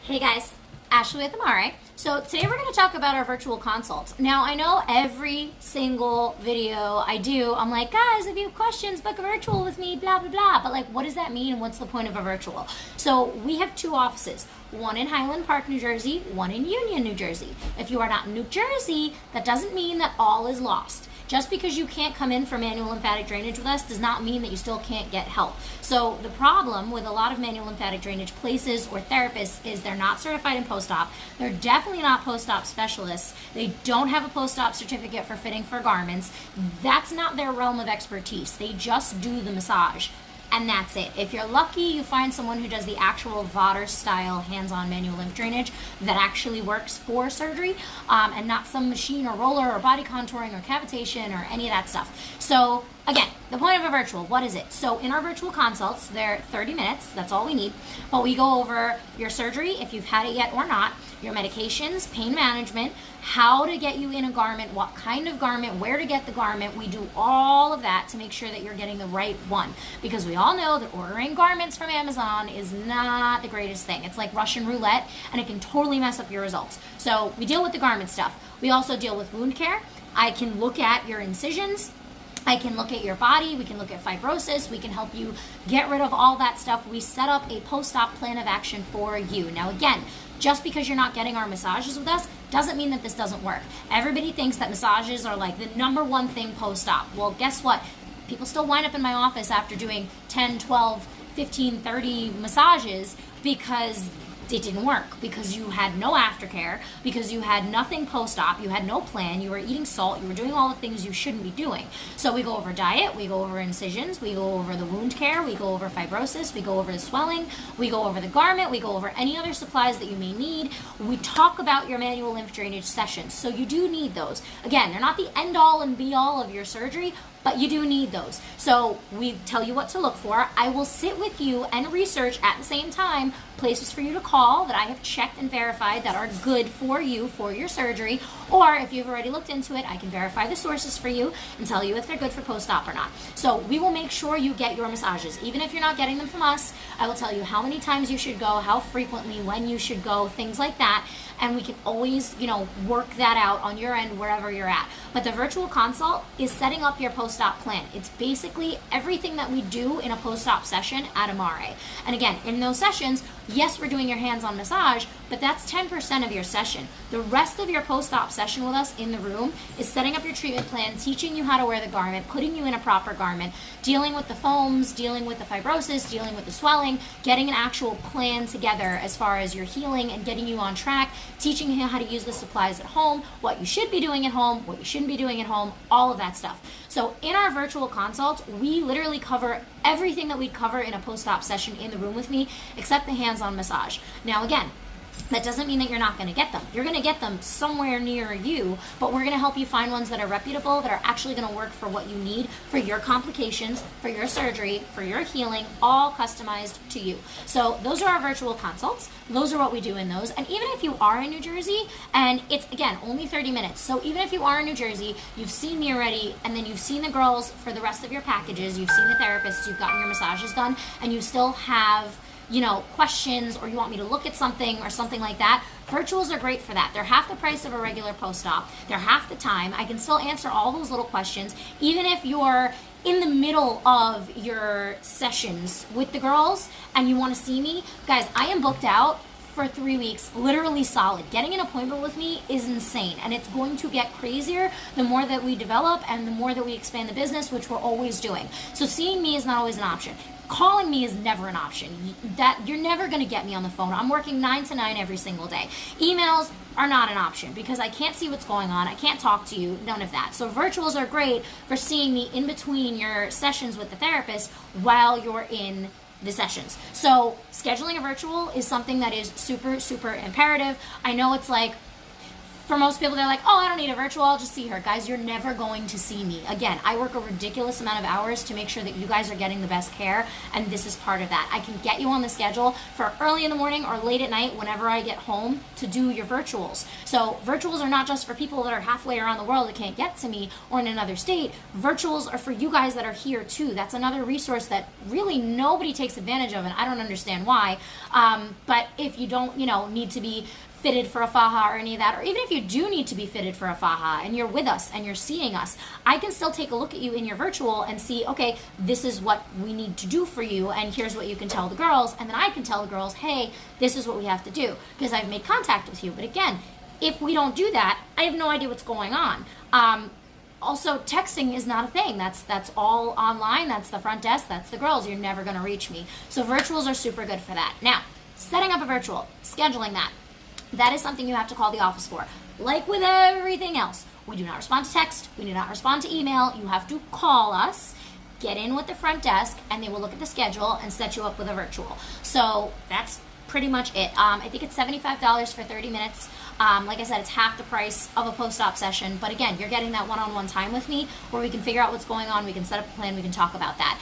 Hey guys, Ashley with Amare. So today we're going to talk about our virtual consults. Now I know every single video I do, I'm like, guys, if you have questions, book a virtual with me, blah, blah, blah. But like, what does that mean? What's the point of a virtual? So we have two offices, one in Highland Park, New Jersey, one in Union, New Jersey. If you are not in New Jersey, that doesn't mean that all is lost. Just because you can't come in for manual lymphatic drainage with us does not mean that you still can't get help. So the problem with a lot of manual lymphatic drainage places or therapists is they're not certified in post-op. They're definitely not post-op specialists. They don't have a post-op certificate for fitting for garments. That's not their realm of expertise. They just do the massage. And that's it. If you're lucky, you find someone who does the actual Vater style hands-on manual lymph drainage that actually works for surgery, and not some machine or roller or body contouring or cavitation or any of that stuff. So again, the point of a virtual, what is it? So in our virtual consults, they're 30 minutes, that's all we need, but we go over your surgery, if you've had it yet or not, your medications, pain management, how to get you in a garment, what kind of garment, where to get the garment. We do all of that to make sure that you're getting the right one, because we all know that ordering garments from Amazon is not the greatest thing. It's like Russian roulette, and it can totally mess up your results. So we deal with the garment stuff. We also deal with wound care. I can look at your incisions, I can look at your body, we can look at fibrosis, we can help you get rid of all that stuff. We set up a post-op plan of action for you. Now again, just because you're not getting our massages with us doesn't mean that this doesn't work. Everybody thinks that massages are like the number one thing post-op. Well, guess what? People still wind up in my office after doing 10, 12, 15, 30 massages because it didn't work, because you had no aftercare, because you had nothing post-op, you had no plan, you were eating salt, you were doing all the things you shouldn't be doing. So we go over diet, we go over incisions, we go over the wound care, we go over fibrosis, we go over the swelling, we go over the garment, we go over any other supplies that you may need. We talk about your manual lymph drainage sessions, so you do need those. Again, they're not the end-all and be-all of your surgery, but you do need those. So we tell you what to look for. I will sit with you and research at the same time places for you to call that I have checked and verified that are good for you for your surgery. Or if you've already looked into it, I can verify the sources for you and tell you if they're good for post-op or not. So we will make sure you get your massages. Even if you're not getting them from us, I will tell you how many times you should go, how frequently, when you should go, things like that. And we can always, work that out on your end wherever you're at. But the virtual consult is setting up your post-op plan. It's basically everything that we do in a post-op session at Amare. And again, in those sessions, yes, we're doing your hands-on massage, but that's 10% of your session. The rest of your post-op session with us in the room is setting up your treatment plan, teaching you how to wear the garment, putting you in a proper garment, dealing with the foams, dealing with the fibrosis, dealing with the swelling, getting an actual plan together as far as your healing and getting you on track, teaching you how to use the supplies at home, what you should be doing at home, what you shouldn't be doing at home, all of that stuff. So in our virtual consults, we literally cover everything that we'd cover in a post-op session in the room with me, except the hands-on massage. Now again, that doesn't mean that you're not going to get them. You're going to get them somewhere near you, but we're going to help you find ones that are reputable, that are actually going to work for what you need, for your complications, for your surgery, for your healing, all customized to you. So those are our virtual consults. Those are what we do in those. And even if you are in New Jersey, and it's, again, only 30 minutes. So even if you are in New Jersey, you've seen me already, and then you've seen the girls for the rest of your packages, you've seen the therapists, you've gotten your massages done, and you still have questions, or you want me to look at something or something like that, virtuals are great for that. They're half the price of a regular post-op. They're half the time. I can still answer all those little questions, even if you're in the middle of your sessions with the girls and you want to see me. Guys, I am booked out for 3 weeks, literally solid. Getting an appointment with me is insane, and it's going to get crazier the more that we develop and the more that we expand the business, which we're always doing. So seeing me is not always an option. Calling me is never an option. That you're never going to get me on the phone. I'm working 9 to 9 every single day. Emails are not an option because I can't see what's going on. I can't talk to you, none of that. So virtuals are great for seeing me in between your sessions with the therapist while you're in the sessions. So scheduling a virtual is something that is super, super imperative. I know it's like For most people, they're like, oh, I don't need a virtual, I'll just see her. Guys, you're never going to see me. Again, I work a ridiculous amount of hours to make sure that you guys are getting the best care, and this is part of that. I can get you on the schedule for early in the morning or late at night whenever I get home to do your virtuals. So virtuals are not just for people that are halfway around the world that can't get to me or in another state. Virtuals are for you guys that are here too. That's another resource that really nobody takes advantage of, and I don't understand why. But if you don't, need to be fitted for a faja or any of that, or even if you do need to be fitted for a faja and you're with us and you're seeing us, I can still take a look at you in your virtual and see, okay, this is what we need to do for you, and here's what you can tell the girls, and then I can tell the girls, hey, this is what we have to do because I've made contact with you. But again, if we don't do that, I have no idea what's going on. Also, texting is not a thing. That's all online. That's the front desk. That's the girls. You're never going to reach me. So virtuals are super good for that. Now, setting up a virtual, scheduling that is something you have to call the office for. Like with everything else, we do not respond to text. We do not respond to email. You have to call us, get in with the front desk, and they will look at the schedule and set you up with a virtual. So that's pretty much it. I think it's $75 for 30 minutes. Like I said, it's half the price of a post-op session, but again, you're getting that one-on-one time with me where we can figure out what's going on, we can set up a plan, we can talk about that.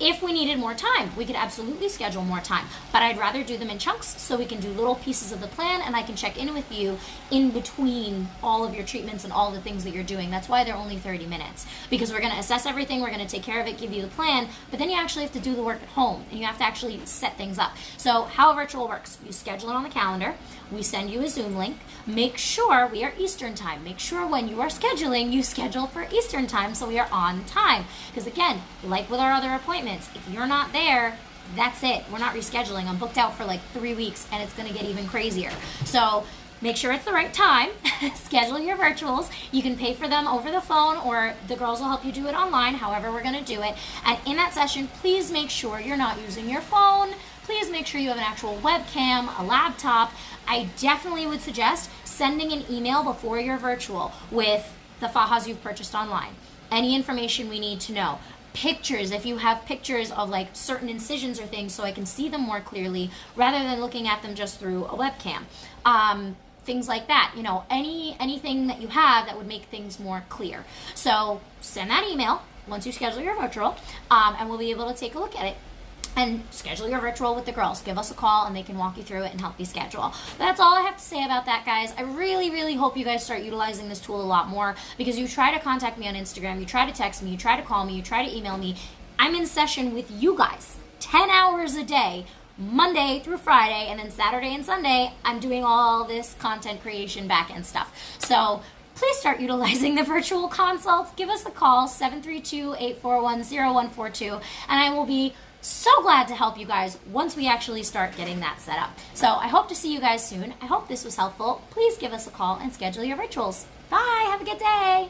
If we needed more time, we could absolutely schedule more time, but I'd rather do them in chunks so we can do little pieces of the plan and I can check in with you in between all of your treatments and all the things that you're doing. That's why they're only 30 minutes, because we're going to assess everything, we're going to take care of it, give you the plan, but then you actually have to do the work at home and you have to actually set things up. So how a virtual works, you schedule it on the calendar, we send you a Zoom link. Make sure we are Eastern time. Make sure when you are scheduling, you schedule for Eastern time so we are on time. Because again, like with our other appointments, if you're not there, that's it. We're not rescheduling. I'm booked out for like 3 weeks and it's going to get even crazier. So make sure it's the right time. Schedule your virtuals. You can pay for them over the phone or the girls will help you do it online, however we're going to do it. And in that session, please make sure you're not using your phone. Please make sure you have an actual webcam, a laptop. I definitely would suggest sending an email before your virtual with the fajas you've purchased online. Any information we need to know. Pictures, if you have pictures of like certain incisions or things so I can see them more clearly rather than looking at them just through a webcam. Things like that, anything that you have that would make things more clear. So send that email once you schedule your virtual, and we'll be able to take a look at it. And schedule your virtual with the girls. Give us a call and they can walk you through it and help you schedule. That's all I have to say about that, guys. I really, really hope you guys start utilizing this tool a lot more, because you try to contact me on Instagram, you try to text me, you try to call me, you try to email me. I'm in session with you guys 10 hours a day, Monday through Friday, and then Saturday and Sunday, I'm doing all this content creation back-end stuff. So please start utilizing the virtual consults. Give us a call, 732-841-0142, and I will be so glad to help you guys once we actually start getting that set up. So I hope to see you guys soon. I hope this was helpful. Please give us a call and schedule your virtuals. Bye. Have a good day.